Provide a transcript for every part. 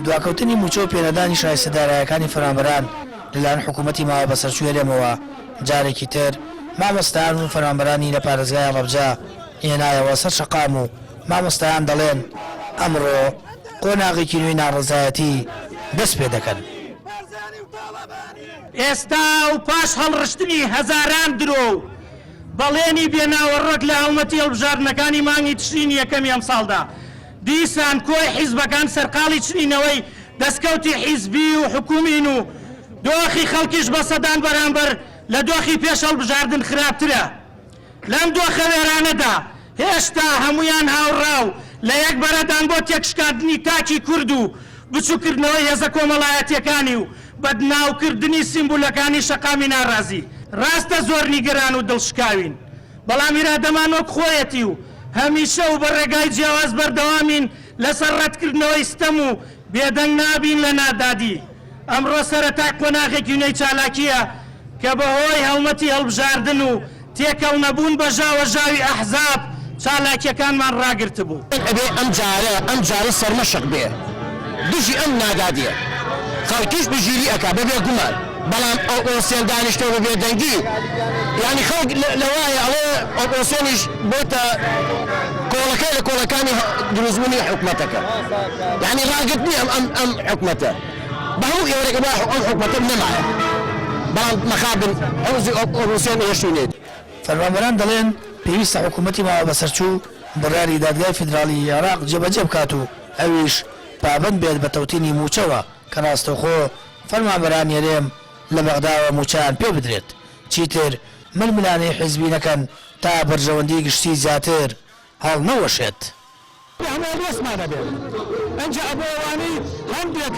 دواکەوتنی موچە و پێنەدانی شایستەدارایەکانی فەرمانبەران لەلایەن حکوومەتی ماوە بەسەرچوو هێلێمەوە جارێکی تر مامۆستایان و فەرمانبەرانی لە پارێزگای ڕەبجە هێنایەوە سەر شەقام و مامۆستایان دەڵێن ئەمڕۆ قۆناغێکی نوێی ناڕەزایەتی دەست پێ دەکەن. ئێستا و پاش هەڵڕشتنی هەزاران درۆ بەڵێنی بێناوەڕۆک لە هەڵمەتی هەڵبژاردنەکانی مانگی تشرینی یەکەمی ئەم ساڵدا دیسان کۆی حیزبەکان سەرقاڵی چنینەوەی دەستکەوتی حیزبی و حکومین و دۆخی خەڵکیش بە سەدان بەرامبەر لە دۆخی پێش هەڵبژاردن خراپترە. لەم دۆخە وێرانەدا هێشتا هەمویان هاوڕاو لە یەک بەرەدان بۆ تێکشکاندنی تاکی کورد و بچووکردنەوەی هێزە کۆمەڵایەتیەکانی و بەدناوکردنی سیمبولەکانی شەقامی ناڕازی. ڕاستە زۆر نیگەران و دڵشکاوین، بەڵام ئیرادەمان وەک خۆیەتی و هەمیشە و بە ڕێگای جیاواز بەردەوامین لەسەر ڕەتکردنەوەی ستەم و بێدەنگ نابین لە نادادی. ئەمڕۆ سەرەتای قۆناغێکی نوێی چالاکیە کە بەهۆی هەڵمەتی هەڵبژاردن و تێکەڵ نەبوون بە ژاوەژاوی ئەحزاب چالاکیەکانمان ڕاگرت بوو. ئەبێ ئەم جارە سەرمەشق بێ دژی ئەم نادادیە خەڵکیش بژیری ئەکا بەبێ گومان، بەڵام ئۆپۆسیۆن دانیشتەوە بەبێ دەنگی یعنی خەڵک لەوایە ئەوە ئۆپۆسیۆنیش بۆتە کۆڵەکەی لە کۆڵەکانی دروستبوونی حکومەتەکە، یعنی ڕاگرتنی ئەم حکومەتە بە هەموو ئێوەرێکە ئەم حکومەتە نەمایە، بەڵام مەخابن حوزی ئۆپۆسیۆن هێشتونێت. فەرمانبەران دەڵێن پێویستە حکوومەتی ماوە بەسەرچوو بڕیاری دادگای فیدراڵی عێراق جێبەجێ بکات و ئەویش پابند بێت بە تەوتینی موچەوە کە ڕاستەوخۆ فەرمانبەران هێرێم لە بەغداوە موچیان پێ بدرێت. چیتر ململانەی حیزبی نەکەن تا بەرژەوەندی گشتی زیاتر هەڵ نەوەشێت. ئەنجا ئەبووانی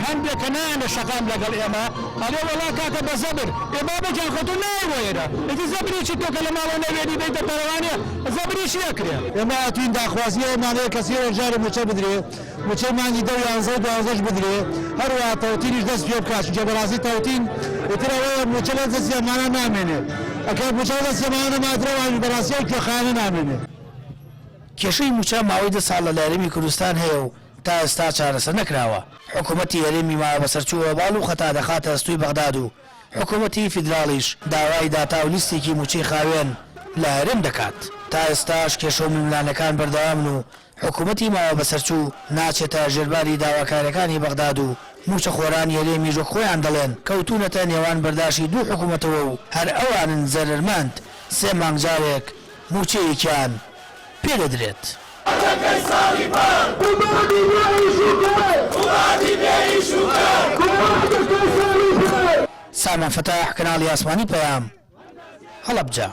هەندێک نانە شەقام لەگەڵ ئێمە ئەلێ وەڵا کاکە بە زەبر ئێمە بەجان خۆتو نایوەیرە ئەتی زەبریی تۆکە لە ماوە نەوێنی دەیتە پەرەوانێ زەبریشی ئەکرێ. ئێمە ئەتوین داخوازیە مانەیە کەسی ڕۆژارە موچە بدرێ موچەی مانگی 12 بدرێ هەروە تەوتینیش دەست پێ بکات چونکە بەڕاستی تەوتین ئیتر ئەوەیە موچە لە دەستی ئەمانە نامێنێت ئەکە موچە لە دەستی ئەمانە مادرەوانی بەڕاستی کوێخانە نامێنێت. کێشەی موچە ماوەی 2 ساڵ لە هەرێمی کوردستان هەیە و تا ئێستا چارەسەر نەکراوە. حکوومەتی هەرێمی ماوە بەسەرچووە باڵ و خەتا دەخاتە ئەستووی بەغداد و حکوومەتی فیدراڵیش داوای داتا و لیستێکی موچەی خاوێن لە هەرێم دەکات. تا ئێستاش کێشە و ململانەکان بەردەوامن و حکوومەتی ماوە بەسەرچوو ناچێتە ژێرباری داواکارەکانی بەغداد و موچە خۆران هەرێمی ژۆک خۆیان دەڵێن کەوتونەتە نێوان بەرداشی دوو حکوومەتەوە و هەر ئەوانن زەرمەند 3 مانگ جارێک موچەیەکیان پێ دەدرێت. سامان فتاح کەناڵی ئاسمانی پەیام هەڵەبجە.